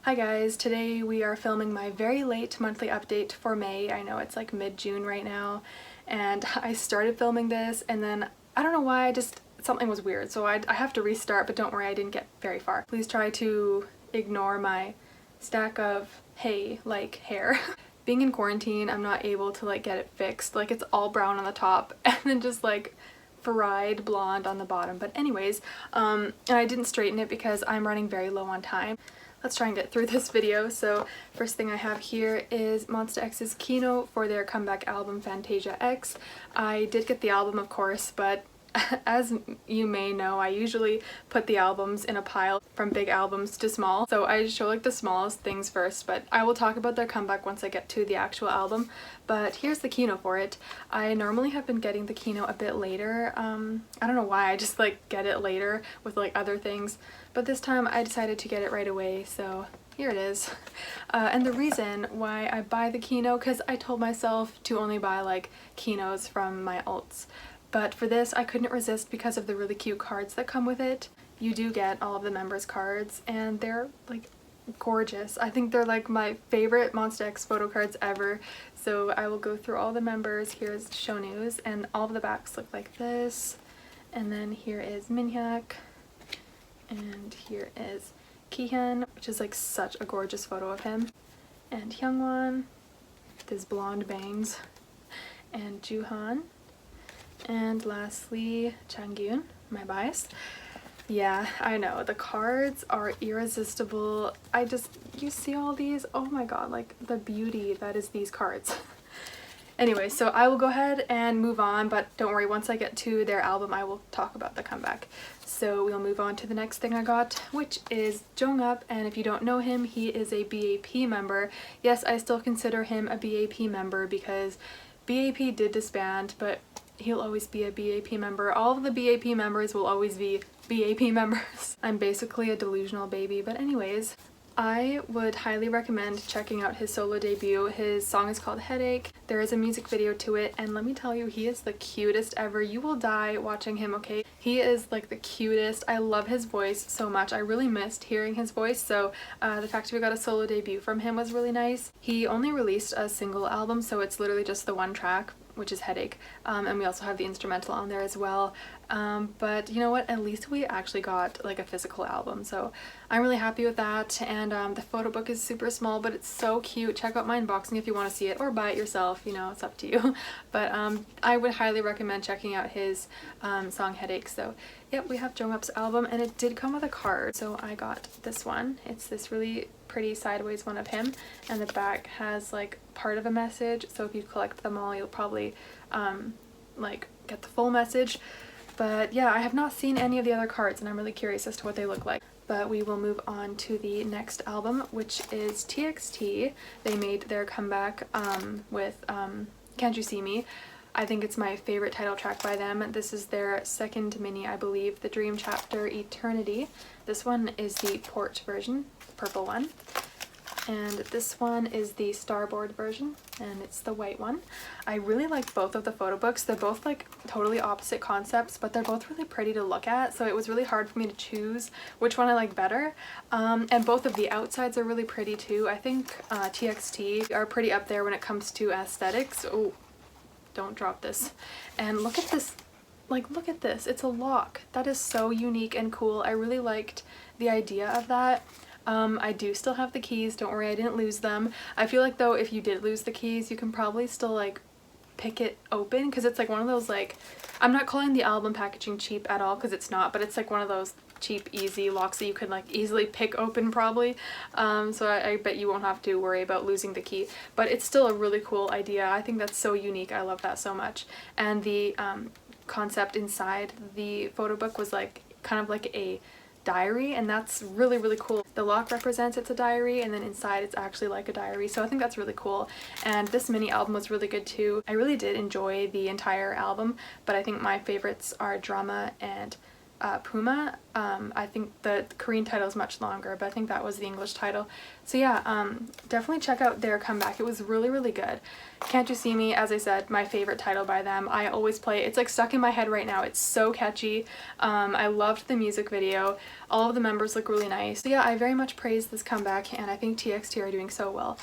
Hi guys, today we are filming my very late monthly update for May. I know it's like mid-June right now, and I started filming this and then I don't know why, something was weird, so I have to restart, but don't worry, I didn't get very far. Please try to ignore my stack of hay-like hair. Being in quarantine, I'm not able to like get it fixed. Like it's all brown on the top and then just like fried blonde on the bottom. But anyways, and I didn't straighten it because I'm running very low on time. Let's try and get through this video. So first thing I have here is MONSTA X's Kihno for their comeback album Fantasia X. I did get the album, of course, but as you may know, I usually put the albums in a pile from big albums to small. So I show like the smallest things first, but I will talk about their comeback once I get to the actual album. But here's the Kihno for it. I normally have been getting the Kihno a bit later. I don't know why, I just like get it later with like other things. But this time I decided to get it right away, so here it is. And the reason why I buy the Kihno, because I told myself to only buy like Kihnos from my alts. But for this, I couldn't resist because of the really cute cards that come with it. You do get all of the members' cards, and they're like gorgeous. I think they're like my favorite MONSTA X photo cards ever. So I will go through all the members. Here's show news, and all of the backs look like this. And then here is Minhyuk, and here is Kihno, which is like such a gorgeous photo of him, and Hyungwon with his blonde bangs, and Juhan. And lastly, Changyun, my bias. Yeah, I know, the cards are irresistible. You see all these? Oh my god, like the beauty that is these cards. Anyway, so I will go ahead and move on, but don't worry, once I get to their album, I will talk about the comeback. So we'll move on to the next thing I got, which is Jongup, and if you don't know him, he is a BAP member. Yes, I still consider him a BAP member because BAP did disband, but he'll always be a BAP member. All of the BAP members will always be BAP members. I'm basically a delusional baby, but anyways, I would highly recommend checking out his solo debut. His song is called Headache. There is a music video to it, and let me tell you, he is the cutest ever. You will die watching him, okay? He is like the cutest. I love his voice so much. I really missed hearing his voice, so the fact that we got a solo debut from him was really nice. He only released a single album, so it's literally just the one track, which is Headache, and we also have the instrumental on there as well. But you know what, at least we actually got like a physical album, so I'm really happy with that. And the photo book is super small, but it's so cute. Check out my unboxing if you want to see it, or buy it yourself, you know, it's up to you. But I would highly recommend checking out his song Headache. So yep, we have Jongup's album, and it did come with a card, so I got this one. It's this really pretty sideways one of him, and the back has like part of a message, so if you collect them all, you'll probably like get the full message. But yeah, I have not seen any of the other cards, and I'm really curious as to what they look like. But we will move on to the next album, which is TXT. They made their comeback with Can't You See Me. I think it's my favorite title track by them. This is their second mini, I believe, the Dream Chapter Eternity. This one is the Porch version, the purple one. And this one is the Starboard version, and it's the white one. I really like both of the photo books. They're both like totally opposite concepts, but they're both really pretty to look at, so it was really hard for me to choose which one I like better. And both of the outsides are really pretty too. I think TXT are pretty up there when it comes to aesthetics. Oh, don't drop this. And look at this. Like, look at this. It's a lock. That is so unique and cool. I really liked the idea of that. I do still have the keys, don't worry, I didn't lose them. I feel like though if you did lose the keys, you can probably still like pick it open, because it's like one of those, like, I'm not calling the album packaging cheap at all because it's not, but it's like one of those cheap easy locks that you can like easily pick open probably. So I bet you won't have to worry about losing the key, but it's still a really cool idea. I think that's so unique. I love that so much. And the concept inside the photo book was like kind of like a diary, and that's really, really cool. The lock represents it's a diary, and then inside it's actually like a diary, so I think that's really cool. And this mini album was really good too. I really did enjoy the entire album, but I think my favorites are Drama and Puma. I think the Korean title is much longer, but I think that was the English title. So yeah, definitely check out their comeback. It was really, really good. Can't You See Me, as I said, my favorite title by them. I always play it. It's like stuck in my head right now. It's so catchy. I loved the music video. All of the members look really nice. So yeah, I very much praise this comeback, and I think TXT are doing so well.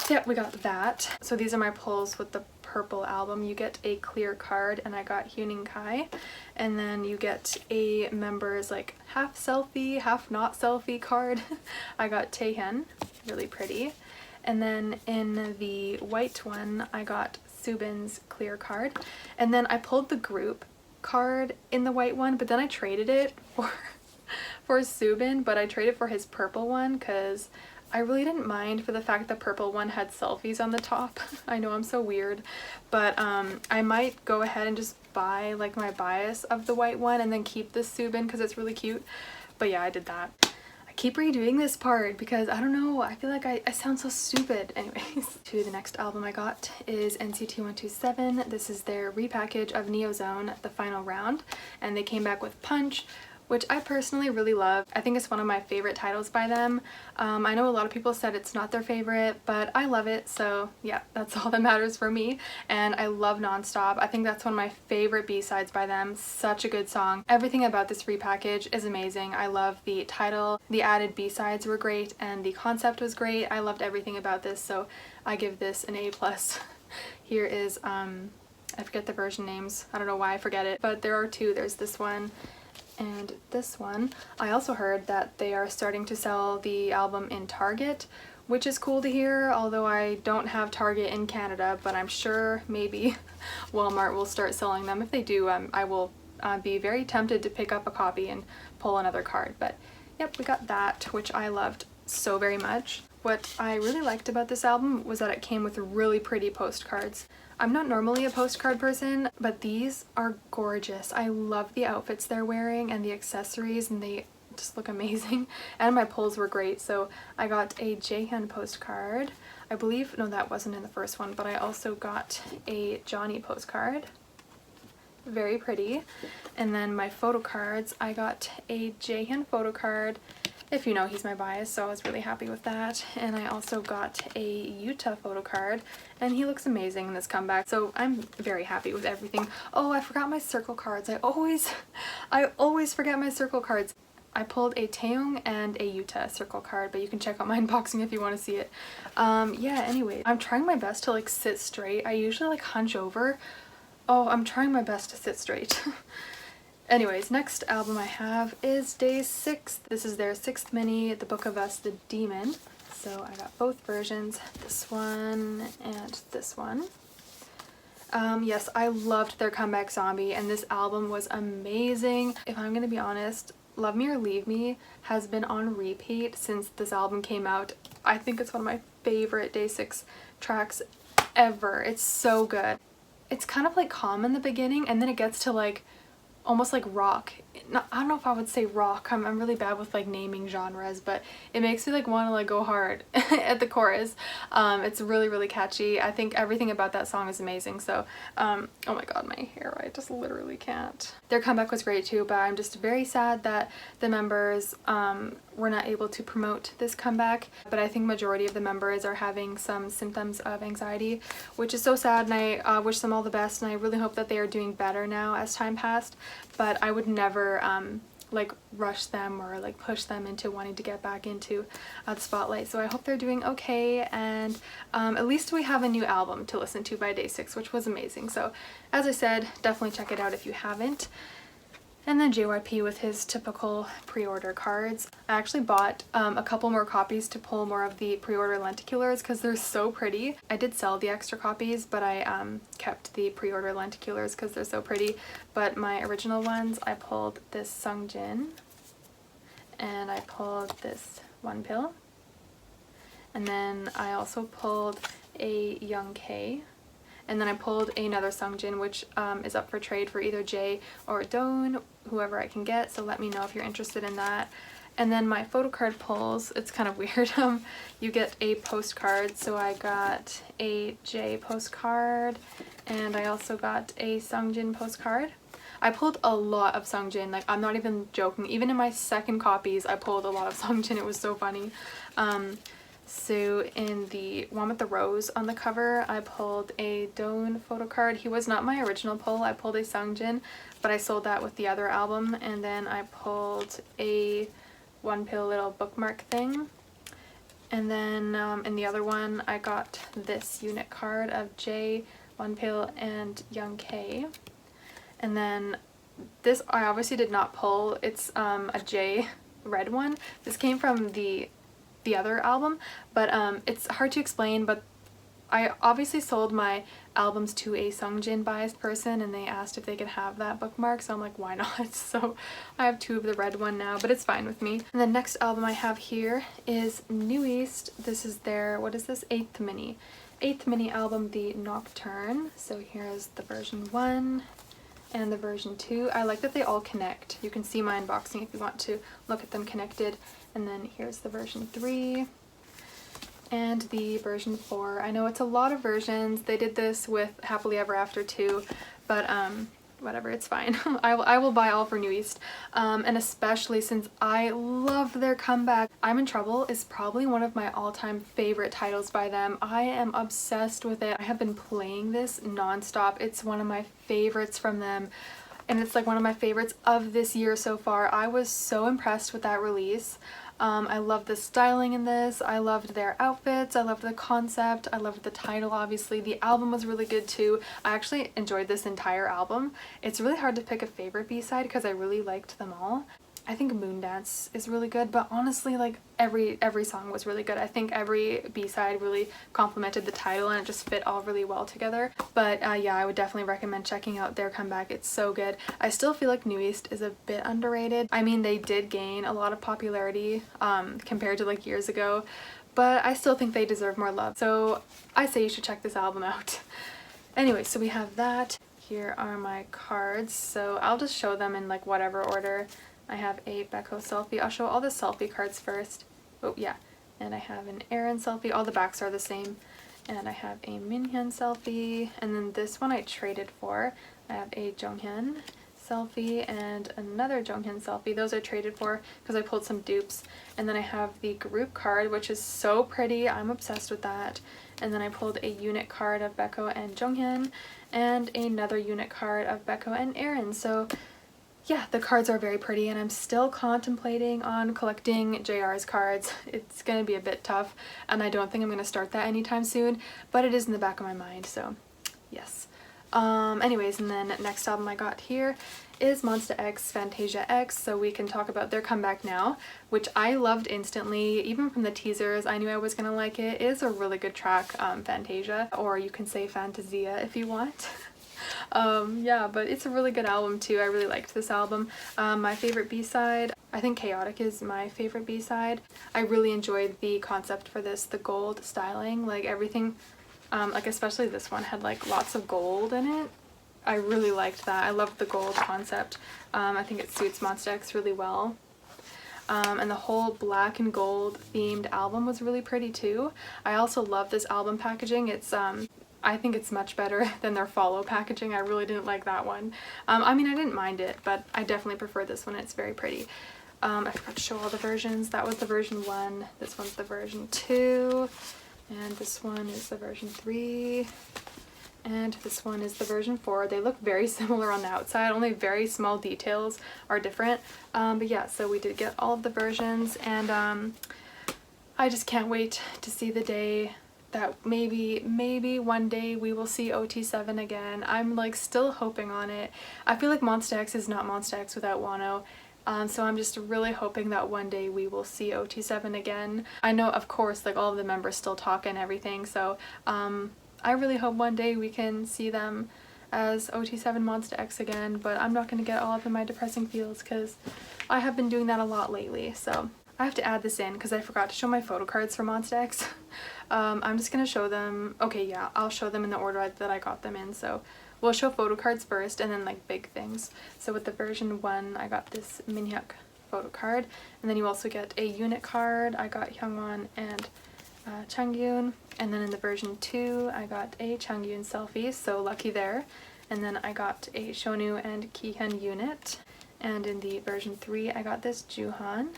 So yeah, we got that. So these are my pulls with the purple album. You get a clear card, and I got Hyun Kai, and then you get a member's like half selfie, half not selfie card. I got Taehyun, really pretty. And then in the white one, I got Subin's clear card, and then I pulled the group card in the white one, but then I traded it for Subin, but I traded for his purple one because I really didn't mind for the fact the purple one had selfies on the top. I know I'm so weird, but I might go ahead and just buy like my bias of the white one and then keep this Subin because it's really cute. But yeah, I did that. I keep redoing this part because I don't know, I feel like I sound so stupid. Anyways, to the next album I got is Nct 127. This is their repackage of Neozone, The Final Round, and they came back with Punch, which I personally really love. I think it's one of my favorite titles by them. I know a lot of people said it's not their favorite, but I love it, so yeah, that's all that matters for me. And I love Nonstop. I think that's one of my favorite B-sides by them. Such a good song. Everything about this repackage is amazing. I love the title, the added B-sides were great, and the concept was great. I loved everything about this, so I give this an A+. Here is, I forget the version names. I don't know why I forget it, but there are two. There's this one and this one. I also heard that they are starting to sell the album in Target, which is cool to hear, although I don't have Target in Canada, but I'm sure maybe Walmart will start selling them. If they do, I will be very tempted to pick up a copy and pull another card. But yep, we got that, which I loved so very much. What I really liked about this album was that it came with really pretty postcards. I'm not normally a postcard person, but these are gorgeous. I love the outfits they're wearing and the accessories, and they just look amazing. And my pulls were great. So I got a Jaehyun postcard. I believe, no, that wasn't in the first one, but I also got a Johnny postcard. Very pretty. And then my photo cards, I got a Jaehyun photo card. If you know, he's my bias, so I was really happy with that. And I also got a Yuta photo card, and he looks amazing in this comeback, so I'm very happy with everything. Oh, I forgot my circle cards. I always forget my circle cards. I pulled a Taeyong and a Yuta circle card, but you can check out my unboxing if you want to see it. Yeah, anyway, I'm trying my best to like sit straight. I usually like hunch over. Oh, I'm trying my best to sit straight. Anyways, next album I have is Day 6. This is their 6th mini, The Book of Us, The Demon. So I got both versions, this one and this one. Yes, I loved their comeback Zombie, and this album was amazing. If I'm gonna be honest, Love Me or Leave Me has been on repeat since this album came out. I think it's one of my favorite Day 6 tracks ever. It's so good. It's kind of like calm in the beginning, and then it gets to like almost like rock. I don't know if I would say rock. I'm really bad with like naming genres, but it makes me like want to like go hard at the chorus. It's really, really catchy. I think everything about that song is amazing. So oh my god, my hair, I just literally can't. Their comeback was great too, but I'm just very sad that the members were not able to promote this comeback. But I think majority of the members are having some symptoms of anxiety, which is so sad, and I wish them all the best, and I really hope that they are doing better now as time passed. But I would never like rush them or like push them into wanting to get back into the spotlight. So I hope they're doing okay, and at least we have a new album to listen to by Day 6, which was amazing. So as I said, definitely check it out if you haven't. And then JYP with his typical pre-order cards. I actually bought a couple more copies to pull more of the pre-order lenticulars because they're so pretty. I did sell the extra copies, but I kept the pre-order lenticulars because they're so pretty. But my original ones, I pulled this Sungjin, and I pulled this One Pill, and then I also pulled a Young K. And then I pulled another Sungjin, which is up for trade for either Jay or Doan, whoever I can get, so let me know if you're interested in that. And then my photo card pulls, it's kind of weird. You get a postcard, so I got a Jay postcard, and I also got a Sungjin postcard. I pulled a lot of Sungjin, like I'm not even joking. Even in my second copies I pulled a lot of Sungjin. It was so funny. So in the one with the rose on the cover, I pulled a Dawn photo card. He was not my original pull. I pulled a Sungjin, but I sold that with the other album. And then I pulled a One Pill little bookmark thing. And then in the other one I got this unit card of J, One Pill, and Young K. And then this I obviously did not pull. It's a J red one. This came from the other album, but it's hard to explain, but I obviously sold my albums to a Sungjin biased person and they asked if they could have that bookmark, so I'm like, why not? So I have 2 of the red one now, but it's fine with me. And the next album I have here is New East. This is their, what is this, 8th mini album, the Nocturne. So here's the version 1 and the version 2. I like that they all connect. You can see my unboxing if you want to look at them connected. And then here's the version 3 and the version 4. I know it's a lot of versions. They did this with Happily Ever After too, but whatever, it's fine. I will buy all for New East, and especially since I love their comeback. I'm in Trouble is probably one of my all-time favorite titles by them. I am obsessed with it. I have been playing this non-stop. It's one of my favorites from them, and it's like one of my favorites of this year so far. I was so impressed with that release. I loved the styling in this. I loved their outfits. I loved the concept. I loved the title, obviously. The album was really good too. I actually enjoyed this entire album. It's really hard to pick a favorite B-side because I really liked them all. I think Moondance is really good, but honestly, like every song was really good. I think every B-side really complemented the title and it just fit all really well together. But yeah, I would definitely recommend checking out their comeback. It's so good. I still feel like New East is a bit underrated. I mean, they did gain a lot of popularity compared to like years ago, but I still think they deserve more love. So I say you should check this album out. Anyway, so we have that. Here are my cards. So I'll just show them in like whatever order. I have a Baekhyun selfie. I'll show all the selfie cards first. Oh yeah. And I have an Aaron selfie. All the backs are the same. And I have a Minhyun selfie. And then this one I traded for. I have a Jonghyun selfie and another Jonghyun selfie. Those I traded for because I pulled some dupes. And then I have the group card, which is so pretty. I'm obsessed with that. And then I pulled a unit card of Baekhyun and Jonghyun and another unit card of Baekhyun and Aaron. So yeah, the cards are very pretty and I'm still contemplating on collecting JR's cards. It's gonna be a bit tough and I don't think I'm gonna start that anytime soon, but it is in the back of my mind, so yes. Anyways, and then next album I got here is MONSTA X FANTASIA X, so we can talk about their comeback now, which I loved instantly. Even from the teasers, I knew I was gonna like it. It is a really good track, Fantasia, or you can say Fantasia if you want. Yeah, but it's a really good album too. I really liked this album. My favorite B-side, I think Chaotic is my favorite B-side. I really enjoyed the concept for this, the gold styling, like everything, like especially this one had like lots of gold in it. I really liked that. I loved the gold concept. I think it suits MONSTA X really well. And the whole black and gold themed album was really pretty too. I also love this album packaging. It's I think it's much better than their follow packaging. I really didn't like that one. I mean, I didn't mind it, but I definitely prefer this one. It's very pretty. I forgot to show all the versions. That was the version 1. This one's the version 2. And this one is the version 3. And this one is the version 4. They look very similar on the outside, only very small details are different. But yeah, so we did get all of the versions, and I just can't wait to see the day that maybe one day we will see OT7 again. I'm like still hoping on it. I feel like MONSTA X is not MONSTA X without Wano. So I'm just really hoping that one day we will see OT7 again. I know, of course, like all of the members still talk and everything, so I really hope one day we can see them as OT7 MONSTA X again, but I'm not going to get all up in my depressing feels because I have been doing that a lot lately. So I have to add this in because I forgot to show my photo cards for MONSTA X. I'm just going to show them. Okay, yeah, I'll show them in the order that I got them in. So we'll show photo cards first and then like big things. So with the version 1, I got this Minhyuk photo card, and then you also get a unit card. I got Hyungwon and Changyun, and then in the version 2 I got a Changyun selfie, so lucky there. And then I got a Shonu and Kihno unit. And in the version 3 I got this Juhan.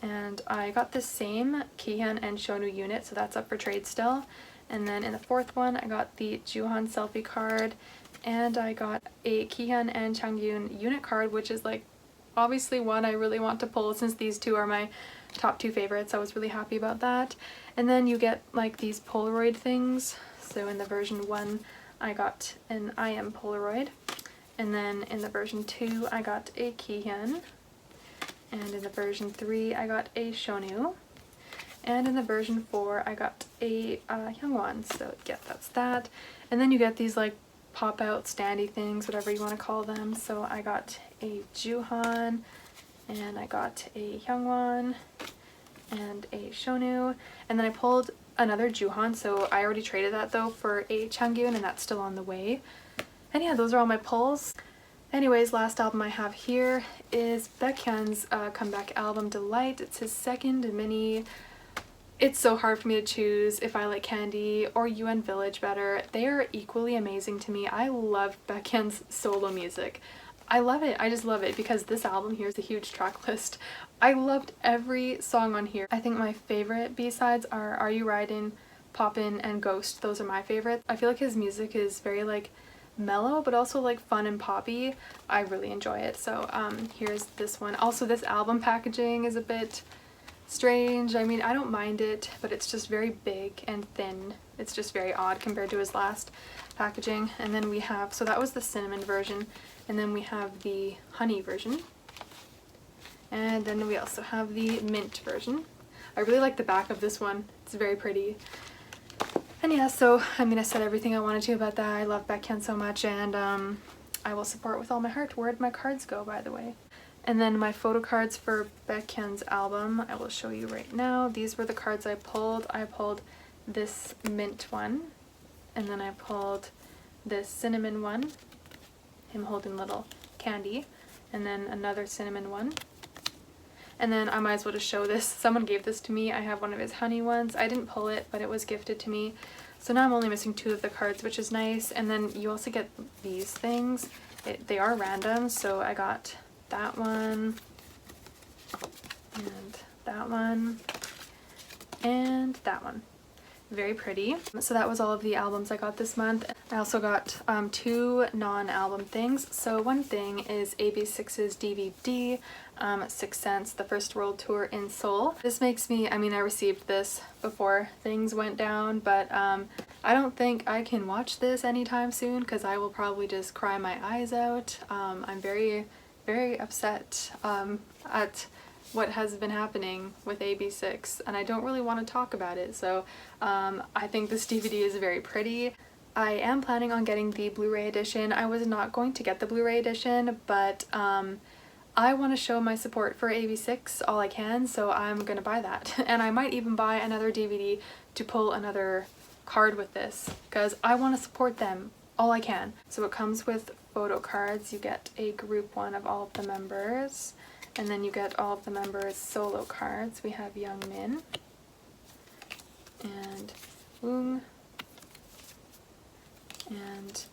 And I got the same Kihno and Shonu unit, so that's up for trade still. And then in the 4th one I got the Juhan selfie card. And I got a Kihno and Changyun unit card, which is like obviously one I really want to pull since these two are my top 2 favorites. I was really happy about that. And then you get like these Polaroid things. So in the version 1 I got an I Am Polaroid. And then in the version 2 I got a Kihno. And in the version 3 I got a Shonu. And in the version 4 I got a Hyungwon. So yeah, that's that. And then you get these like pop out standy things, whatever you want to call them. So I got a Juhan, and I got a Hyungwon, and a Shonu, and then I pulled another Juhan, so I already traded that though for a Changyun, and that's still on the way. And yeah, those are all my pulls. Anyways, last album I have here is Baekhyun's comeback album Delight. It's his second mini. It's so hard for me to choose if I like Candy or UN Village better. They are equally amazing to me. I love Baekhyun's solo music. I love it. I just love it because this album here is a huge track list. I loved every song on here. I think my favorite B-sides are You Ridin', Poppin', and Ghost. Those are my favorites. I feel like his music is very like mellow but also like fun and poppy. I really enjoy it. So here's this one. Also, this album packaging is a bit strange. I mean, I don't mind it, but it's just very big and thin. It's just very odd compared to his last packaging. And then we have, so that was the cinnamon version, and then we have the honey version, and then we also have the mint version. I really like the back of this one. It's very pretty. And yeah, so I mean, I said everything I wanted to about that. I love Baekhyun so much, and I will support with all my heart. Where'd my cards go, by the way? And then my photo cards for Baekhyun's album, I will show you right now. These were the cards I pulled. I pulled this mint one, and then I pulled this cinnamon one, him holding little candy, and then another cinnamon one. And then I might as well just show this. Someone gave this to me. I have one of his honey ones. I didn't pull it, but it was gifted to me. So now I'm only missing 2 of the cards, which is nice. And then you also get these things. They are random, so I got that one, and that one, and that one. Very pretty. So that was all of the albums I got this month. I also got 2 non-album things. So one thing is AB6IX's DVD, Sixth Sense, the First World Tour in Seoul. This makes me, I mean, I received this before things went down, but I don't think I can watch this anytime soon because I will probably just cry my eyes out. I'm very upset at what has been happening with AB6IX, and I don't really want to talk about it, so I think this DVD is very pretty. I am planning on getting the Blu-ray edition. I was not going to get the Blu-ray edition, but I want to show my support for AB6IX all I can, so I'm gonna buy that. And I might even buy another DVD to pull another card with this, because I want to support them all I can. So it comes with photo cards. You get a group one of all of the members, and then you get all of the members' solo cards. We have Youngmin and Woong and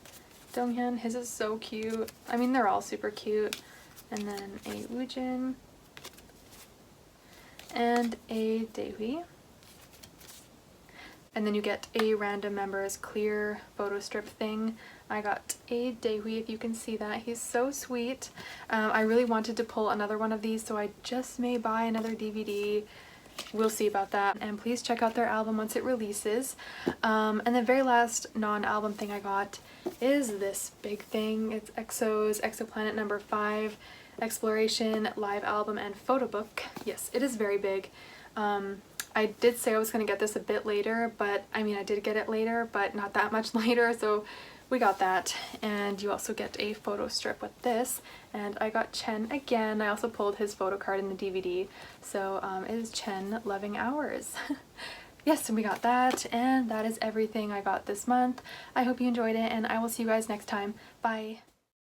Donghyun. His is so cute. I mean, they're all super cute. And then a Woojin and a Daehui. And then you get a random member's clear photo strip thing. I got a Daehui, if you can see that. He's so sweet. I really wanted to pull another one of these, so I just may buy another DVD. We'll see about that. And please check out their album once it releases. And the very last non-album thing I got is this big thing. It's EXO's Exoplanet No. 5 Exploration live album and photobook. Yes, it is very big. I did say I was going to get this a bit later, but I mean, I did get it later, but not that much later, so we got that. And you also get a photo strip with this, and I got Chen again. I also pulled his photo card in the DVD, so it is Chen Loving Hours. Yes, and we got that, and that is everything I got this month. I hope you enjoyed it, and I will see you guys next time. Bye!